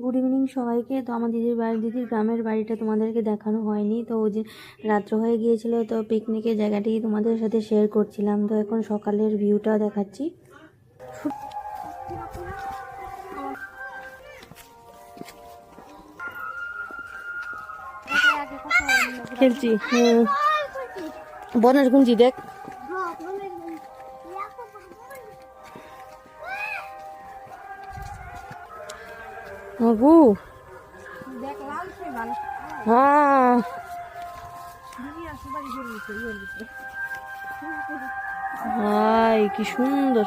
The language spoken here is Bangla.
গুড ইভিনিং সবাইকে। তো আমার দিদির গ্রামের বাড়িটা তোমাদেরকে দেখানো হয়নি, তো ওই যে রাত্র হয়ে গিয়েছিল, তো পিকনিকের জায়গাটি তোমাদের সাথে শেয়ার করছিলাম। তো এখন সকালের ভিউটা দেখাচ্ছি। খেলছি বনাস গুঞ্জি দেখ। হাই কি সুন্দর।